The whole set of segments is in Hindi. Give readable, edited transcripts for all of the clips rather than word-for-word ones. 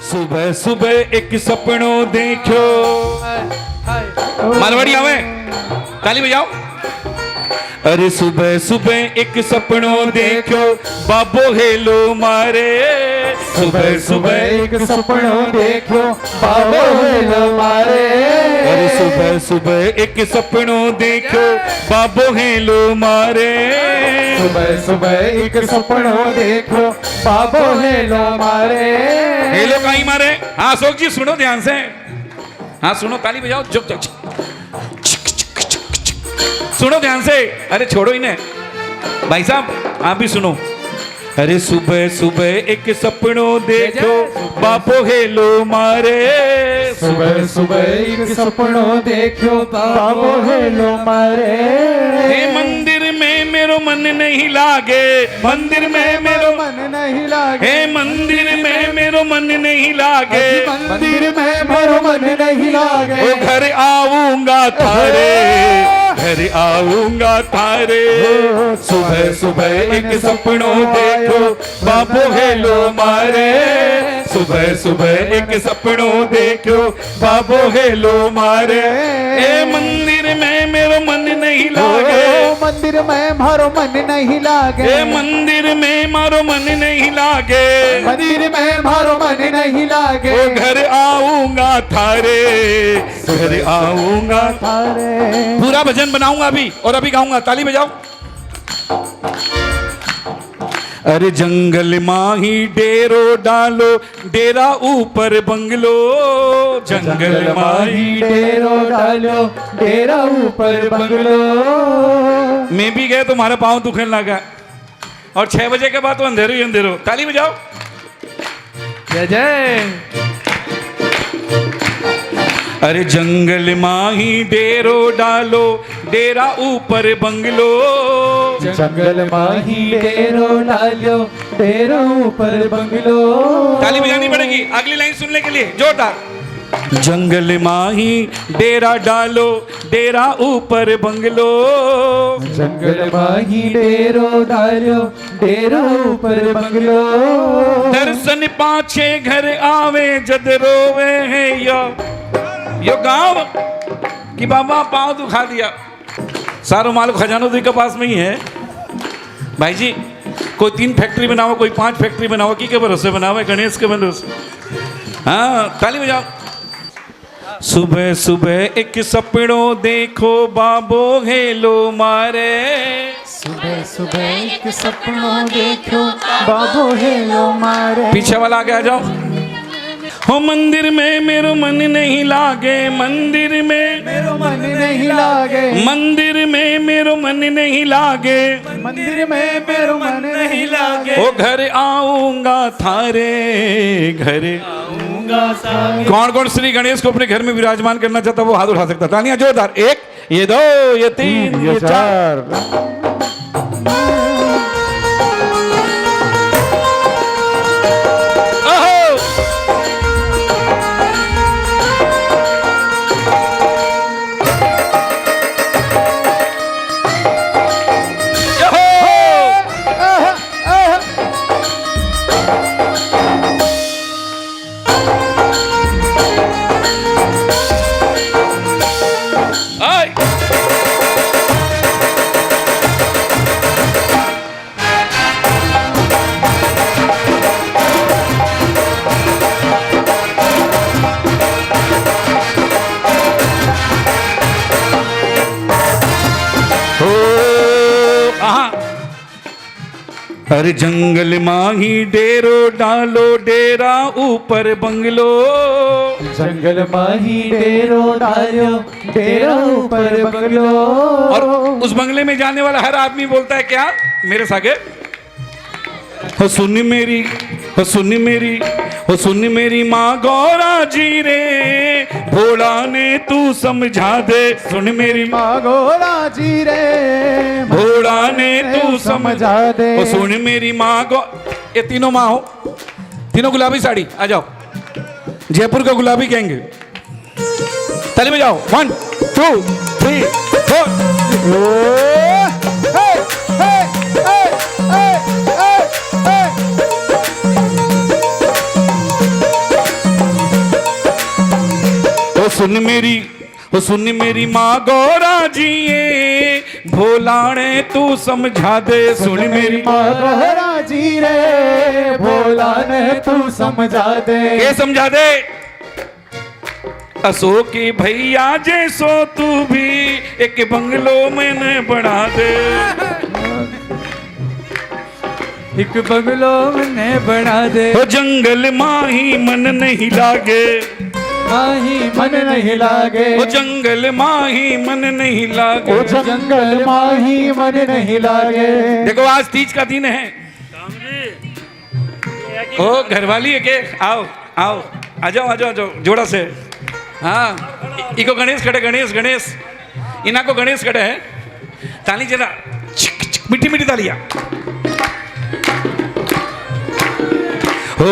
सुबह सुबह एक सपनों देखो। मारवाड़ी आवे, ताली बजाओ। अरे सुबह सुबह एक सपनों देखो, बाबो हेलो मारे। सुबह सुबह एक सपनों देखो, बाबो हेलो मारे। अरे सुबह सुबह एक सपनों देखो, बाबो हेलो मारे। सुबह सुबह एक सपनों देखो, बाबो हेलो मारे। हेलो कहीं मारे। हाँ अशोक जी सुनो ध्यान से, हाँ सुनो, ताली बजाओ। चुप चुप सुनो ध्यान से। अरे छोड़ो इन्हें भाई साहब, आप भी सुनो। अरे सुबह सुबह एक सपनों देखो, बाबो हेलो मारे। सुबह सुबह एक सपनों देखो, बाबो हेलो मारे। मंदिर में मेरो मन नहीं लागे, मंदिर में मेरो मन नहीं लागे। हे मंदिर में मेरो मन नहीं लागे, मंदिर में मेरो मन नहीं लागे। ओ घर आऊंगा थारे, घर आऊंगा थारे। सुबह सुबह एक सपनों देखो, बाबो हेलो मारे। सुबह सुबह एक सपनों देखो, बाबो हेलो मारे। ए मंदिर में मेरो मन नहीं लागे, मंदिर में मारो मन नहीं लागे। ए मंदिर में मारो मन नहीं लागे, मंदिर में मारो मन नहीं लागे। ओ घर आऊंगा थारे, घर आऊंगा थारे। पूरा भजन बनाऊंगा अभी, और अभी गाऊंगा। ताली बजाओ। अरे जंगल माही डेरो डालो, डेरा ऊपर बंगलो। जंगल माही डेरो डालो, डेरा ऊपर बंगलो। मैं भी गया, तुम्हारा पाँव दुखने लगा, और 6 बजे के बाद तो अंधेरो ही अंधेरो। ताली बजाओ। जय जय। अरे जंगल माही डेरो डालो, डेरा ऊपर बंगलो। जंगल माही डेरो डालो, डेरा ऊपर बंगलो। ताली बजानी पड़ेगी अगली लाइन सुनने के लिए, जोरदार। जंगल माही डेरा डालो, डेरा ऊपर बंगलो। जंगल माही डेरो डालो, डेरा ऊपर बंगलो। दर्शन पाछे घर आवे, जद रोवे है यो गांव कि बाबा पांव दुखा दिया। सारो माल खजानो जी के पास में ही है भाई जी। कोई 3 फैक्ट्री बनाओ, कोई 5 फैक्ट्री बनाओ, की के भरोसे बनाओ, गणेश के भरोसे। हाँ ताली बजाओ। सुबह सुबह एक सपनों देखो, बाबो हेलो मारे। सुबह सुबह एक सपनों देखो, बाबो हेलो मारे। पीछे वाला आगे आ जाओ। हो मंदिर में मेरो मन नहीं लागे, मंदिर में मेरो मन नहीं लागे। मंदिर में मेरो मन नहीं लागे, मंदिर में मेरो मन नहीं लागे। ओ घर आऊंगा थारे, घर आऊंगा थारे। कौन कौन श्री गणेश को अपने घर में विराजमान करना चाहता वो हाथ उठा सकता। तालियां जोरदार। 1 ये 2 ये 3 ये 4। अरे जंगल माही डेरो डालो, डेरा ऊपर बंगलो। जंगल माही डेरो डालो, डेरा ऊपर बंगलो। और उस बंगले में जाने वाला हर आदमी बोलता है क्या मेरे सागे, हो सुन मेरी, हो सुन मेरी, हो सुन मेरी माँ गौरा जी रे, भोला ने तू समझा दे। सुन मेरी माँ गौरा जी रे, भोला ने तू समझा दे। हो सुन मेरी माँ ये तीनों माँ हो, तीनों गुलाबी साड़ी। आ जाओ, जयपुर का गुलाबी कहेंगे। ताली बजाओ। 1 2 3 4। सुन मेरी माँ गौरा जी ये भोलाने तू समझा दे। सुन मेरी माँ गौरा जी रे भोला ने तू समझा दे। ये समझा दे। अशोक के भैया जैसो तू भी एक बंगलो मैंने बना दे। एक बंगलो मैंने बना दे। वो जंगल माही मन नहीं लागे, माही मन नहीं लागे। वो जंगल माही मन नहीं लागे। वो जंगल माही मन नहीं लागे। देखो आज तीज का दिन है। ओ घरवाली है के आओ आओ आ जाओ आ जाओ आ जाओ जोड़ा से। हाँ इको गणेश खड़े गणेश गणेश इना को गणेश खड़े है। ताली जरा मीठी मीठी तालियां। ओ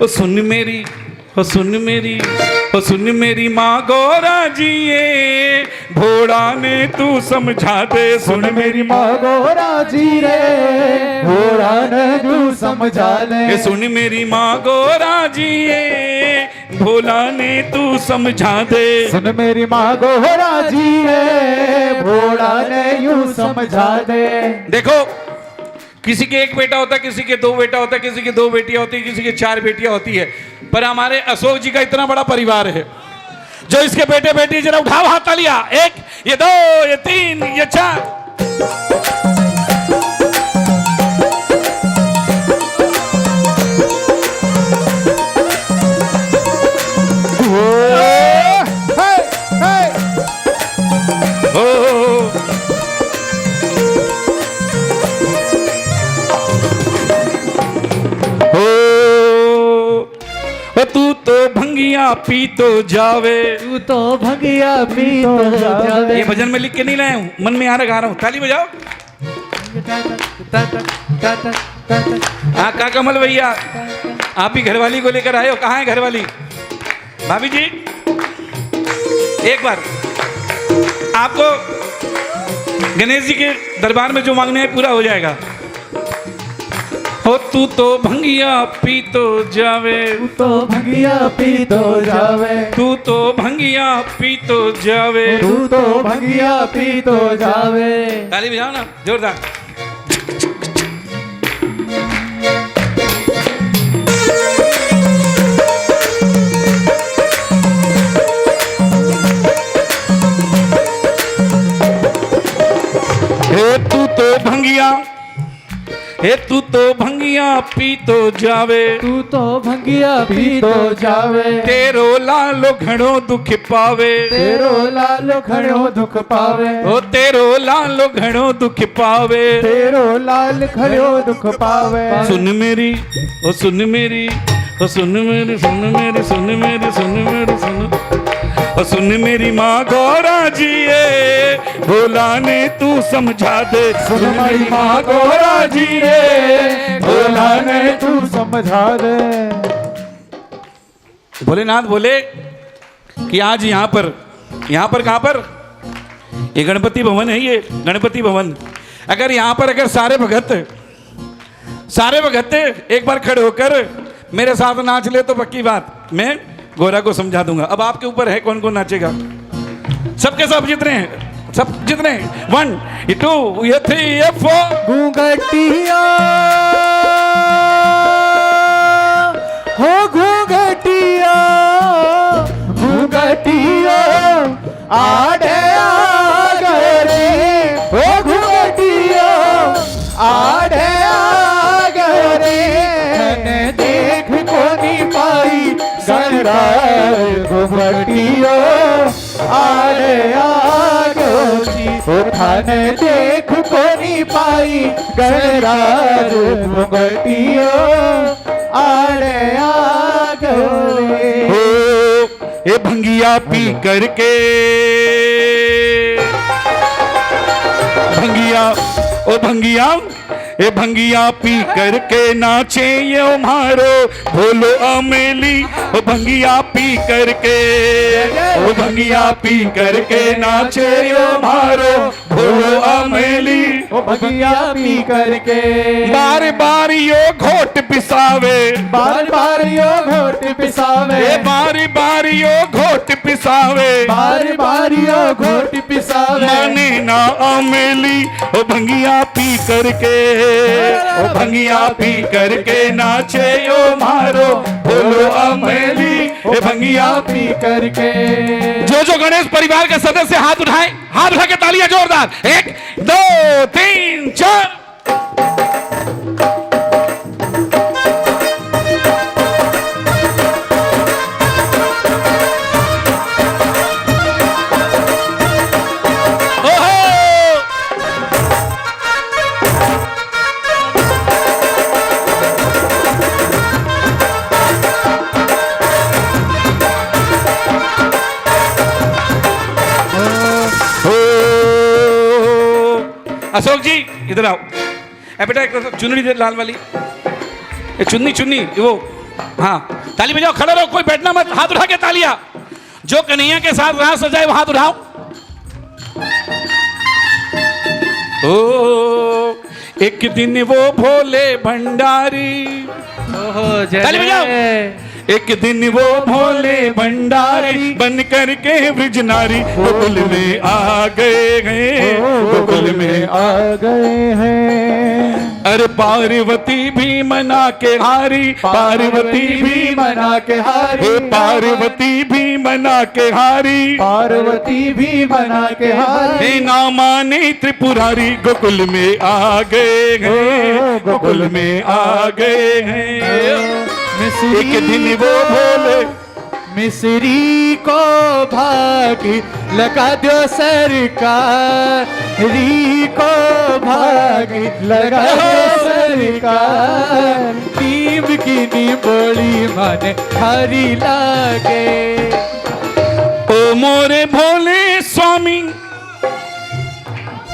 सुन मेरी ओ सुन मेरी ओ सुन मेरी माँ गौरा जी ये भोला ने तू समझा दे। सुन मेरी माँ गौरा जी रे भोला ने तू समझा दे। सुन मेरी माँ गौरा जी ये भोला ने तू समझा दे। सुन मेरी माँ गौरा जी रे भोला ने यूं समझा दे। देखो किसी के एक बेटा होता है, किसी के दो बेटा होता है, किसी की दो बेटियां होती है, किसी की चार बेटियां होती है, पर हमारे अशोक जी का इतना बड़ा परिवार है जो इसके बेटे बेटी जरा उठाओ हाथ तालियां। एक ये दो ये तीन ये चार। तू तो भंगिया पी तो जावे, तू तो भंगिया पी तो जावे। ये भजन में लिख के नहीं लाया हूँ, मन में आ रहा गा रहा हूँ। ताली बजाओ। हाँ का कमल भैया आप ही घरवाली को लेकर आए हो। कहाँ है घरवाली? भाभी जी एक बार आपको गणेश जी के दरबार में जो मांगने हैं पूरा हो जाएगा। हो तू तो भंगिया पी तो जावे, तू तो भंगिया पी तो जावे। तू तो भंगिया पी तो जावे। तू तो भंगिया पी तो जावे। ताली बजाओ ना जोरदार। हे तू तो भंगिया, हे तू तो भंगिया पी तो जावे। तू तो भंगिया पी तो जावे। तेरो लालो घणो दुख पावे। तेरो लालो घणो दुख पावे। ओ तेरो लालो घणो दुख पावे। तेरो लाल घणो दुख पावे। सुन मेरी ओ सुन मेरी ओ सुन मेरी सुन मेरी सुन मेरी सुन मेरी सुन ओ सुन मेरी माँ गौरा जी ये भोला ने तू समझा दे। सुन मेरी माँ गौरा जी रे भोला ने तू समझा दे। भोलेनाथ बोले कि आज यहाँ पर कहाँ पर ये गणपति भवन है। ये गणपति भवन अगर यहाँ पर अगर सारे भगत एक बार खड़े होकर मेरे साथ नाच ले तो पक्की बात मैं गोरा को समझा दूंगा। अब आपके ऊपर है कौन कौन नाचेगा। सबके सब जितने हैं, सब जितने 1 2 ये 3 ये 4। घूंघटिया हो घूंघटिया घूंघटिया आड़े आ गए रे। हो घूंघटिया आड़े आ गए रे। मैंने देख को नहीं पाई गणराज घूंघटिया आड़े आ गई। थाने देख को नहीं पाई गणराज घूंघटिया आड़े आ गए। ये भंगिया पी करके ए भंगिया पी करके नाचे ये मारो भोलो अमेली। ओ भंगिया पी करके, ओ भंगिया पी करके नाचे ये मारो भोलो अमेली। ओ भंगिया पी करके बार बार यो घोट पिसावे, बार बार यो घोट पिसावे, बार बार यो घोट पिसावे, बार बार यो घोट पिसावे। माने ना अमेली ओ भंगिया पी करके, ओ भंगिया पी करके नाचे यो मारो भोलो अमेली ए भंगिया पी करके। जो गणेश परिवार के सदस्य हाथ उठाए, हाथ उठा के तालियां जोरदार, 1 2 3 4। अशोक जी इधर आओ। बेटा एक चुन्नी दे, लाल वाली ये चुन्नी, चुन्नी वो, हाँ ताली बजाओ, खड़े रहो, कोई बैठना मत, हाथ उठा के तालियां। जो कन्हैया के साथ रास सजाए वो हाथ उठाओ। ओ एक दिन वो भोले भंडारी, ताली बजाओ। एक दिन वो भोले भंडारी बन करके ब्रजनारी गोकुल में आ गए हैं, गोकुल में आ गए हैं। अरे पार्वती भी मना के हारी, पार्वती भी मना के हारी, पार्वती भी मना के हारी, पार्वती भी मना के हारी। ना माने त्रिपुरारी गोकुल में आ गए हैं, गोकुल में आ गए हैं। एक दिन वो भोले मिस्री को भागी लगा दो सरकार, री को भागी लगा दो सरकार। नीम की निबोली मन हरी लागे। ओ मोरे भोले स्वामी।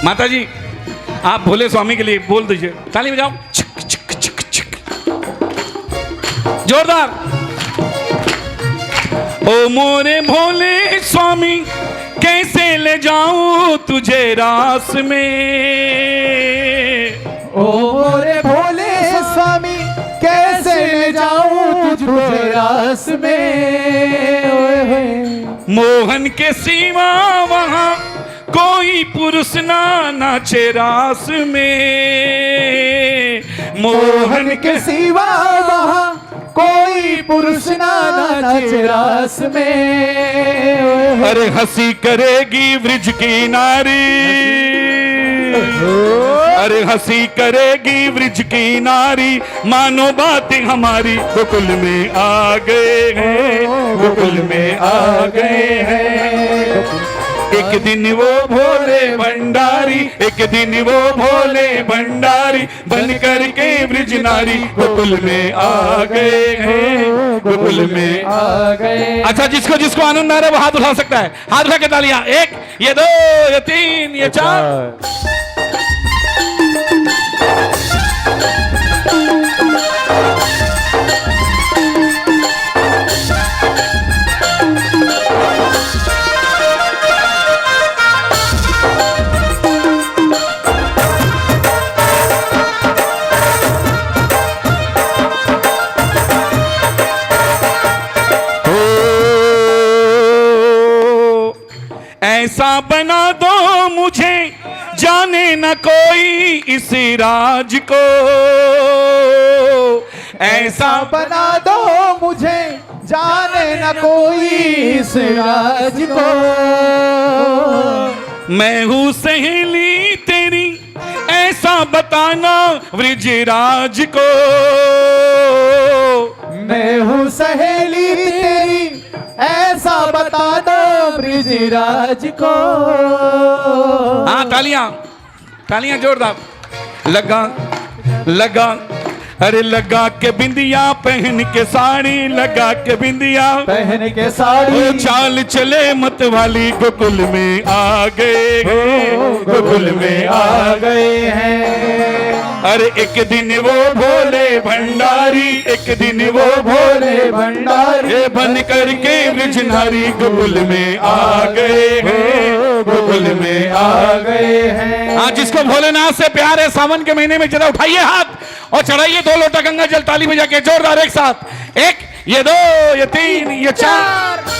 माता जी आप भोले स्वामी के लिए बोल दीजिए, ताली बजाओ, छिक छिक छिक छिक, जोरदार। ओ मोरे भोले स्वामी कैसे ले जाऊं तुझे रास में, ओ मोरे भोले स्वामी कैसे ले जाऊं तुझे रास में। मोहन के सिवा वहां कोई पुरुष ना नाचे रास में, मोहन के सिवा वहां कोई पुरुष ना नाचे रास में। अरे हंसी करेगी ब्रिज की नारी, अरे हंसी करेगी ब्रिज की नारी, मानो बातें हमारी गोकुल में आ गए हैं, गोकुल में आ गए हैं। एक दिन वो भोले भंडारी, एक दिन वो भोले भंडारी बन करके ब्रिज नारी गोकुल में आ गए हैं, गोकुल में आ गए। अच्छा जिसको जिसको आनंद आ रहा है वो हाथ उठा सकता है, हाथ उठा के तालियां, 1 ये 2 ये 3 ये 4। ऐसा बना दो मुझे जाने न कोई इस राज को, ऐसा बना दो मुझे जाने न कोई इस राज को। मैं हूँ सहेली तेरी ऐसा बताना ब्रिजराज को, मैं हूँ सहेली तेरी ऐसा बता दो ब्रिजराज को। हाँ तालियां, तालियां जोरदार। लगा लगा अरे लगा के बिंदिया पहन के साड़ी, लगा के बिंदिया पहन के साड़ी, चाल चले मत वाली गोकुल में आ गए हैं, गोकुल में आ गए हैं। अरे एक दिन वो भोले भंडारी, एक दिन वो भोले भंडारी बन करके ब्रिजनारी गोकुल में आ गए हैं, गोकुल में आ गए हैं। हाँ, जिसको भोलेनाथ से प्यार है सावन के महीने में जरा उठाइए हाथ और चढ़ाइए 2 लोटा गंगा जल ताली बजा के जोरदार एक साथ। 1, ये 2, ये 3, ये 4।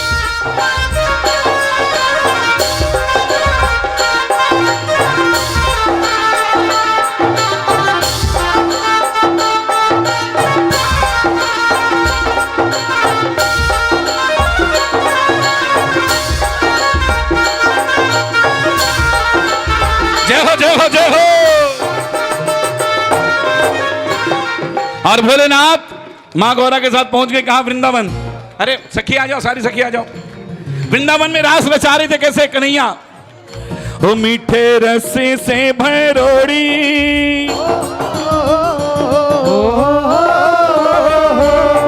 जय हो जय हो जय हो। और भोलेनाथ माँ गौरा के साथ पहुंच गए कहा? वृंदावन। अरे सखी आ जाओ, सारी सखी आ जाओ। वृंदावन में रास रचा रहे थे कैसे? कन्हैया ओ मीठे रस्से से भरोड़ी,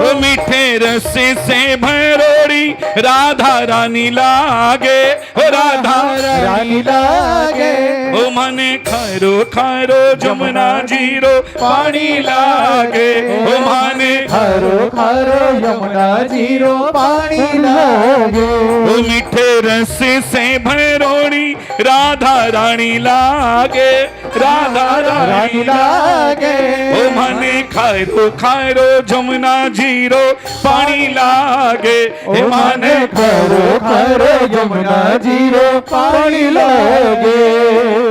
ओ मीठे रस्से से भरोड़ी, राधा रानी लागे, ओ राधा रानी लागे। ओ मने खारो खारो जमुना जीरो पानी लागे, ओ माने खारो खारो यमुना जीरो पानी लागे। ओ मीठे रस से भरोड़ी, राधा रानी लागे, राधा रानी लागे। ओ मने खारो खारो जमुना जीरो पानी लागे, ओ माने खारो खारो यमुना जीरो पानी लागे।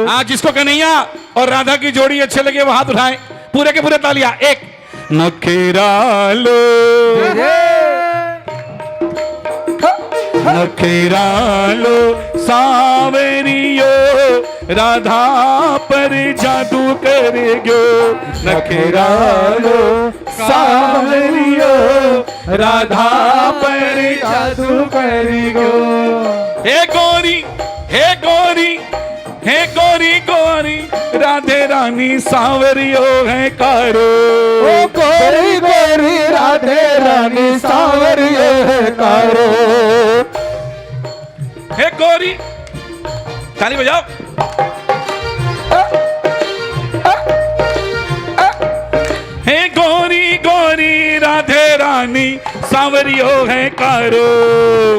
आज जिसको कन्हैया और राधा की जोड़ी अच्छे लगे वो हाथ उठाए, पूरे के पूरे तालियां। 1, नखेरालो नखेरालो सावरियो, राधा पर जादू करेगो, नखेरालो सावरियो, राधा पर जादू करेगो। हे गोरी हे गोरी हे गोरी गोरी, राधे रानी सावरियो है कारो, ओ गोरी गोरी राधे रानी सावरियो है कारो। हे गोरी, ताली बजाओ। हे गोरी गोरी राधे रानी सावरियो है कारो,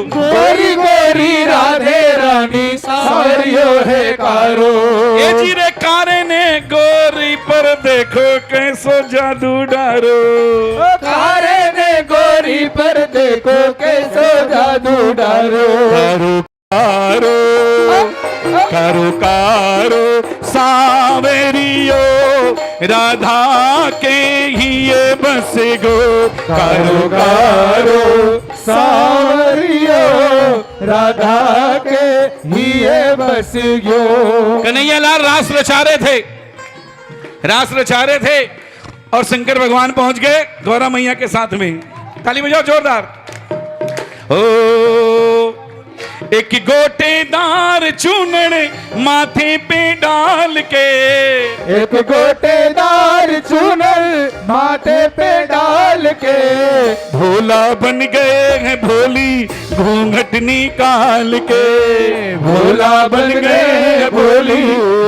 गोरी गोरी राधे रानी सावरियो है कारो। ये जीरे कारे ने गोरी पर देखो कैसो जादू डारो, कारे ने गोरी पर देखो कैसो जादू डारो। कारो कारो कारो कारो सावरियो, राधा के ही ये बस गो, कारो कारो सावरियो, राधा के हिये बस गयो। कन्हैया लाल रास रचा रहे थे, रास रचा रहे थे और शंकर भगवान पहुंच गए गौरा मैया के साथ में। ताली बजाओ जोरदार। ओ एक गोटेदार चूनड़ माथे पे डाल के, एक गोटेदार चूनर माथे पे डाल के, भोला बन गए हैं भोली घूंघट निकाल के, भोला बन गए हैं भोली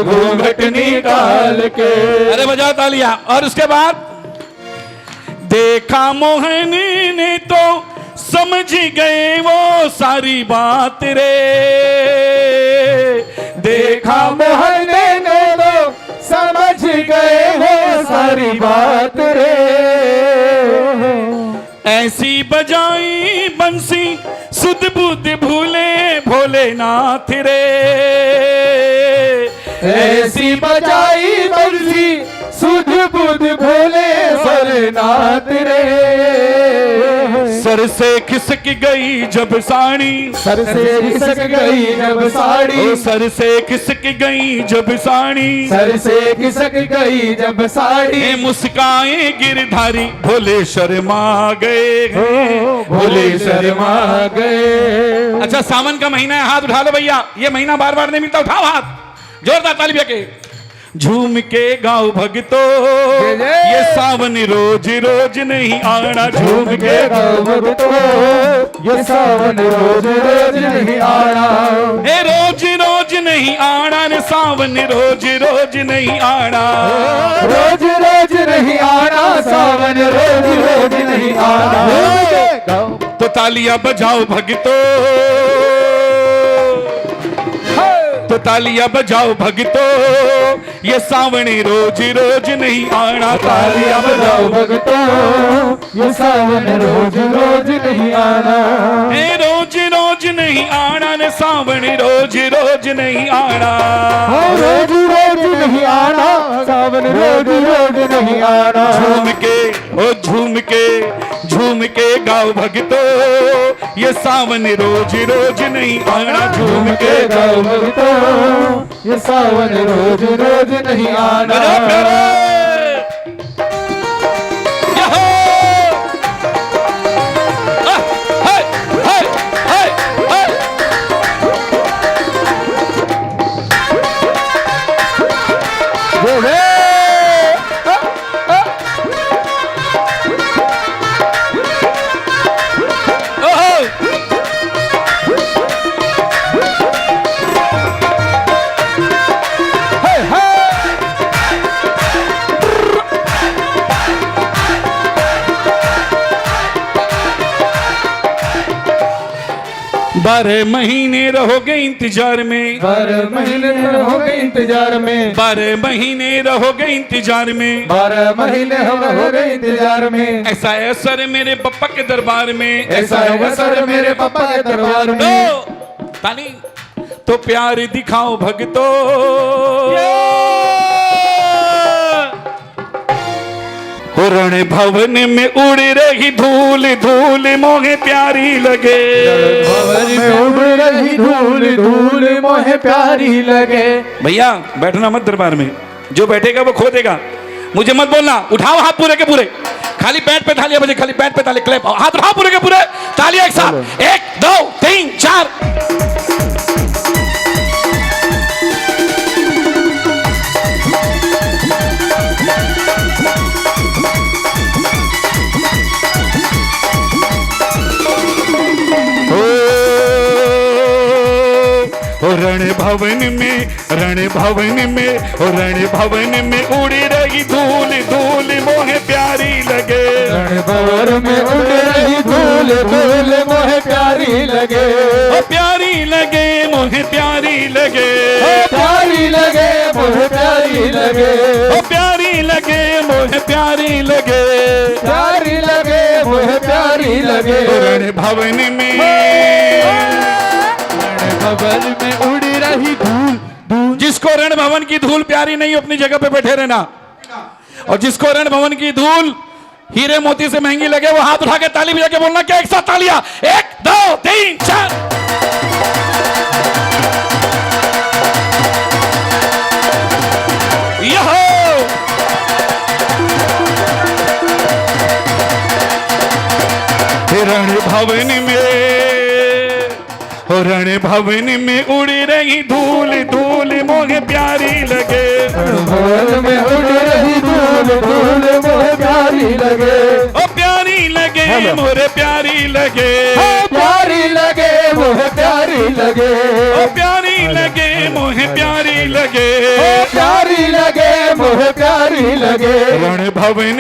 घूंघट निकाल के। अरे बजाओ तालियां। और उसके बाद देखा मोहन ने तो समझ गए वो सारी बात रे, देखा मोहन ने तो समझ गए वो सारी बात रे। ऐसी बजाई बंसी सुध बुध भूले भोलेनाथ रे, ऐसी बजाई बंसी सुध बुध भोले भोलेनाथ रे। सर से खिसक गई जब साड़ी, सर से खिसक गई जब साड़ी, ओ सर से खिसक गई जब साड़ी, सर से खिसक गई जब साड़ी। ए मुस्काए गिरधारी भोले शर्मा गए, भोले शर्मा गए। अच्छा सावन का महीना है, हाथ उठा लो भैया, ये महीना बार बार नहीं मिलता, उठाओ हाथ जोरदार ताली बजा के। झूम के गाओ भगतो, ये सावन रोज रोज नहीं आना, झूम के गाओ भगतो, ये सावन रोज रोज नहीं आना। ए रोज रोज नहीं आना रे सावन रोज रोज नहीं आना, रोज रोज नहीं आना सावन रोज रोज नहीं आना। तो तालियां बजाओ भगतो। तो तालियां बजाओ भगतो, ये सावणी रोज रोज नहीं आना। तालियां बजाओ भगतों, ये सावन रोज रोज नहीं आना। रोज रोज नहीं आना ने सावण रोज रोज नहीं आना। रोज रोज नहीं आना, सावन रोज रोज नहीं आना। झूम के ओ झूम के गाओ भगतो, ये सावन रोज रोज नहीं आना। झूम के गाओ भगतों, ये सावन रोज रोज नहीं आना। बारह महीने रहोगे इंतजार में, 12 महीने रहोगे इंतजार में, 12 महीने रहोगे इंतजार में, 12 महीने रहोगे इंतजार में। ऐसा है सर मेरे पप्पा के दरबार में, ऐसा है सर मेरे पापा के दरबार में। तो ताली तो प्यार दिखाओ भगतो, रण भवन में उड़ रही धूल धूल मोहे प्यारी लगे। भवन में उड़ रही धूल धूल मोहे प्यारी लगे। भैया बैठना मत दरबार में, जो बैठेगा वो खो देगा। मुझे मत बोलना, उठाओ हाथ पूरे के पूरे, खाली पैंट पे तालियां बजे, खाली पैंट पे ताली क्लैप, हाथ उठाओ पूरे के पूरे, तालियां एक साथ, 1 2 3 4। रण भवन में उड़ रही धूल धूल मोहे प्यारी लगे। रण भवन में उड़ रही धूल धूल मोहे प्यारी लगे। ओ प्यारी लगे मोहे प्यारी लगे, प्यारी लगे मोहे प्यारी लगे। ओ प्यारी लगे मोहे प्यारी लगे, प्यारी लगे मोहे प्यारी लगे। रण भवन में उड़ रही धूल धूल। जिसको रण भवन की धूल प्यारी नहीं, अपनी जगह पे बैठे रहना। और जिसको रण भवन की धूल हीरे मोती से महंगी लगे, वो हाथ उठा के ताली बजा के बोलना क्या, एक साथ तालियां, 1 2 3 4। रण भवन में उड़ रही धूल धूल मोहे प्यारी लगे। भवन में उड़ रही धूल धूल मोहे प्यारी लगे। ओ प्यारी लगे मोरे प्यारी लगे, प्यारी लगे मोहे प्यारी लगे। ओ प्यारी लगे मोहे प्यारी लगे, प्यारी लगे मोहे प्यारी लगे। रण भवन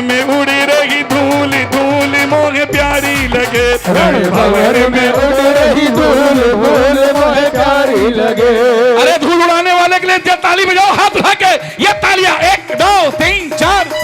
में उड़ रही धूल धूल मोहे प्यारी लगे। रण भवन में उड़ रही धूल धूल मोहे प्यारी लगे। अरे धूल उड़ाने वाले के लिए ताली बजाओ, हाथ उठा के, ये तालियां 1 2 3 4।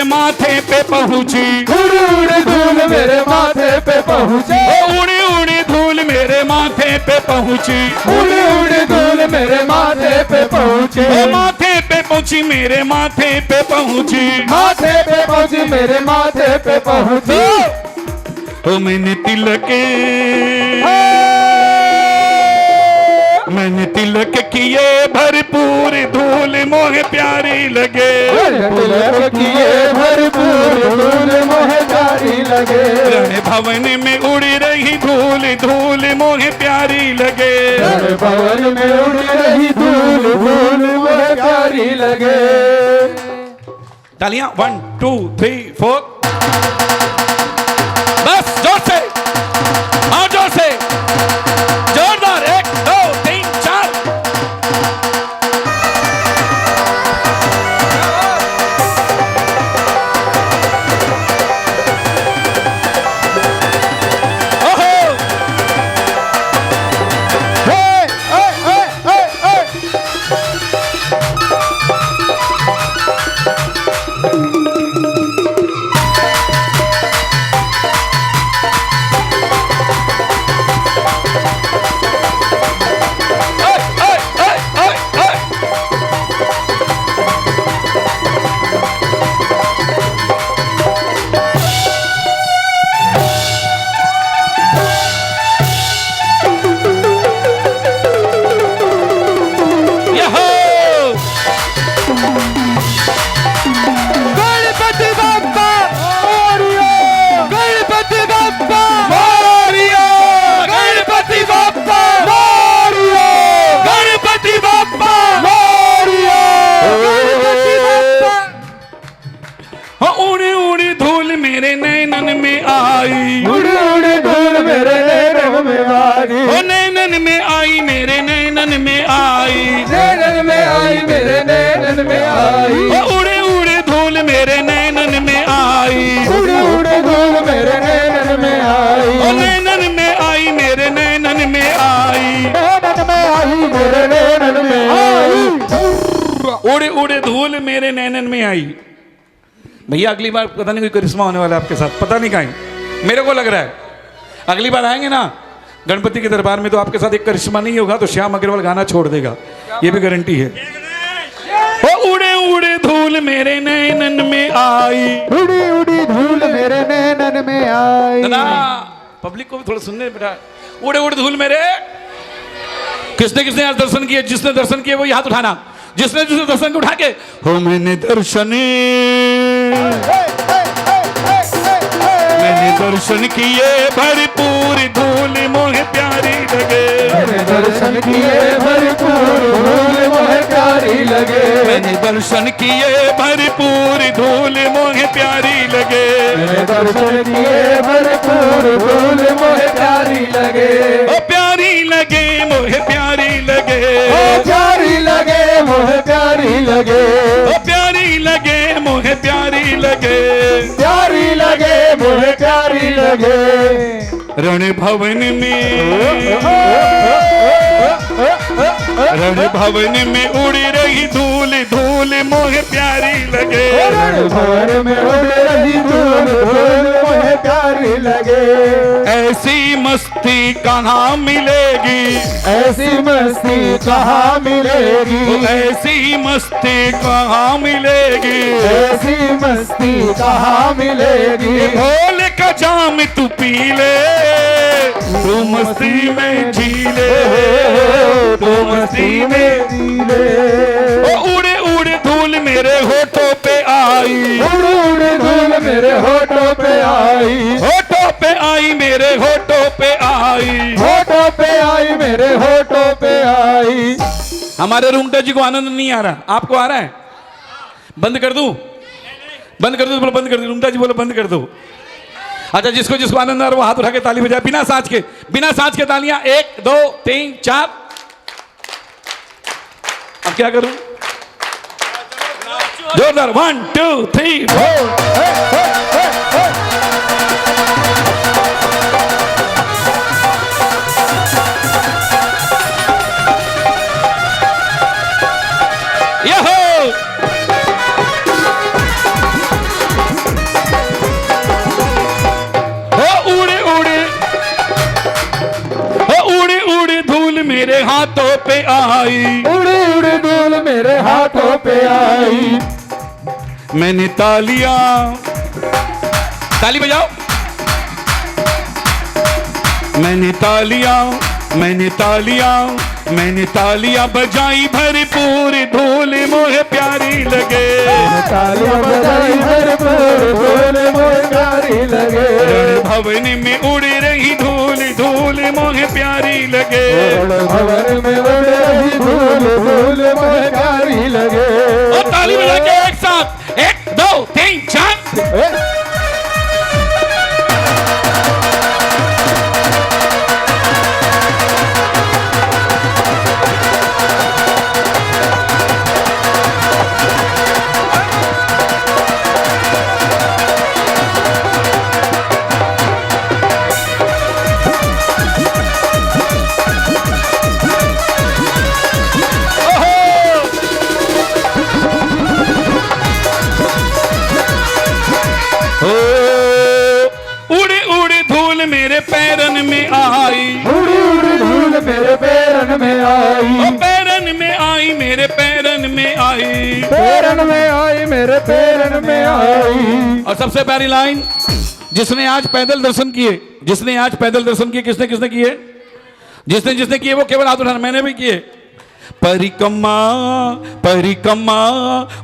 माथे पे पहुंची, उड़ी उड़ी धूल मेरे माथे पे पहुंची। उड़ी उड़ी धूल मेरे माथे पे पहुंची, उड़ी उड़ी धूल मेरे माथे पे पहुंची। माथे पे पहुंची मेरे माथे पे पहुंची, माथे पे पहुंची मेरे माथे पे पहुंची। ओ मैंने तिलक किए भरपूर धूल मोहे प्यारी लगे। तिलक किए भरपूर धूल मोहे प्यारी लगे। रण भवन में उड़ रही धूल भवन में उड़ रही धूल धूल मुझे प्यारी लगे। तालियां 1 2 3 4 बस जोर से और जोर से जोरदार 1 2 3 4 ओहो गणपति बाप्पा मोरया, गणपति बाप्पा मोरया, गणपति बाप्पा मोरया, गणपति बाप्पा मोरया, गणपति बाप्पा। हाँ उड़ी उड़ी धूल मेरे नैनन में आई, उड़ी उड़ी धूल मेरे नैनन में आई, ओ नैनन में आई मेरे नैनन में आई, नैनन में आई मेरे नैनन में आई, ओ उड़े उड़े धूल मेरे नैनन में आई, उड़ी उड़ी धूल मेरे नैनन में आई, ओ नैनन में आई मेरे नैनन में आई, नैनन में आई मेरे नैनन में आई। उड़े उड़े धूल मेरे नैनन में आई। भैया अगली बार पता नहीं कोई करिश्मा होने वाला है आपके साथ, पता नहीं कहीं, मेरे को लग रहा है अगली बार आएंगे ना गणपति के दरबार में तो आपके साथ एक करिश्मा नहीं होगा तो श्याम अग्रवाल गाना छोड़ देगा, ये भी गारंटी है। ओ उड़े उड़े धूल मेरे नैनन में आई, उड़ी उड़ी धूल मेरे नैनन में आई। ना पब्लिक को भी थोड़ा सुनने बेटा। उड़े उड़े धूल मेरे, किसने किसने आज दर्शन किए? जिसने दर्शन किए वही हाथ उठाना, जिसने जिसने दर्शन को उठा के हो मैंने दर्शन, मैंने दर्शन किए भरपूर धूल मोहे प्यारी लगे, मैंने दर्शन किए भरपूर धूल मोहे प्यारी लगे, मैंने दर्शन किए भरपूर धूल मोहे प्यारी लगे, मैंने दर्शन किए भरपूर धूल मोहे प्यारी लगे। ओ प्यारी लगे मोहे प्यारी लगे, ओ प्यारी लगे मोहे प्यारी लगे, ओ प्यारी लगे मोहे प्यारी लगे, प्यारी लगे मोहे प्यारी लगे। रण भवन में उड़ी रही धूल धूल मोहे प्यारी लगे, रण भवन में उड़ रही धूल धूल मोहे प्यारी लगे। ऐसी मस्ती कहाँ मिलेगी, ऐसी मस्ती कहाँ मिलेगी, ऐसी मस्ती कहाँ मिलेगी, ऐसी मस्ती कहाँ मिलेगी। भोले का जाम तू पी ले, तू मस्ती में झीले, तू मस्ती में जीले। ओ उड़े उड़े धूल मेरे होठों पे आई, उड़ उड़ धूल मेरे होठों पे आई, होठों पे आई मेरे होठों पे आई, होठों पे आई मेरे होठों पे आई। हमारे रूमटा जी को आनंद नहीं आ रहा, आपको आ रहा है? बंद कर दूं? बंद कर दो, बोलो बंद कर दो। रूमटा जी बोलो बंद कर दो। अच्छा जिसको जिसको आनंद आ रहा है वो हाथ उठा के ताली बजाए बिना सांस के, बिना सांस के तालियां 1 2 3 4। अब क्या करूं? जोरदार 1 2 3 4। मेरे हाथों पे आई, उड़ी उड़ी धूल मेरे हाथों पे आई। मैंने तालियां, ताली बजाओ। मैंने तालियां, मैंने तालियां, मैंने तालियां बजाई भरपूर धूल मोहे प्यारी लगे, तालियां बजाई भरपूर धूल मोहे प्यारी लगे। रण भवन में उड़ रही धूल धूल मोहे प्यारी लगे। भवन में उड़ रही धूल धूल मोहे प्यारी लगे। और ताली बजा के एक साथ 1 2 3 4। उड़ी उड़ी धूल मेरे पैरन में आई। उड़ी उड़ी धूल मेरे पैरन में आई। ओ पैरन में आई मेरे पैरन में आई। पैरन में आई मेरे पैरन में आई। और सबसे प्यारी लाइन, जिसने आज पैदल दर्शन किए, जिसने आज पैदल दर्शन किए, किसने किसने किए? जिसने जिसने किए वो केवल हाथ उठाना, मैंने भी किए। परिक्रमा परिक्रमा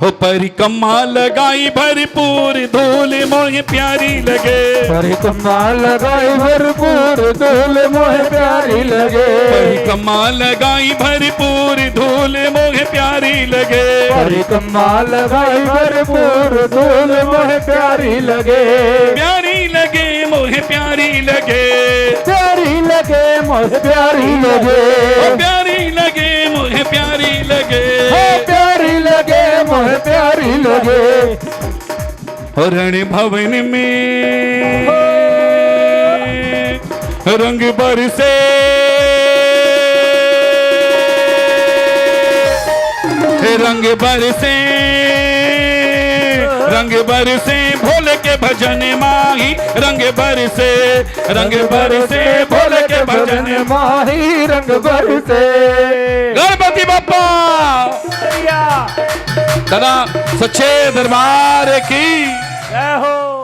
हो परिक्रमा लगाई भरपूर धूल मोहे प्यारी लगे। परिक्रमा लगाई भरपूर धूल मोहे प्यारी लगे। परिक्रमा लगाई भरपूर धूल मोहे प्यारी लगे। परिक्रमा लगाई भरपूर धूल मोहे प्यारी लगे। प्यारी लगे मोहे प्यारी लगे। प्यारी लगे मोहे प्यारी लगे। प्यारी लगे मोहे प्यारी लगे। प्यारी लगे मोहे प्यारी लगे। रण भवन में रंग बरसे। रंग बरसे रंग बरसे भोले के भजन माही। रंग बरसे भोले के भजन माही। रंग बरसे गणपति बप्पा दादा सच्चे दरबार की जय हो।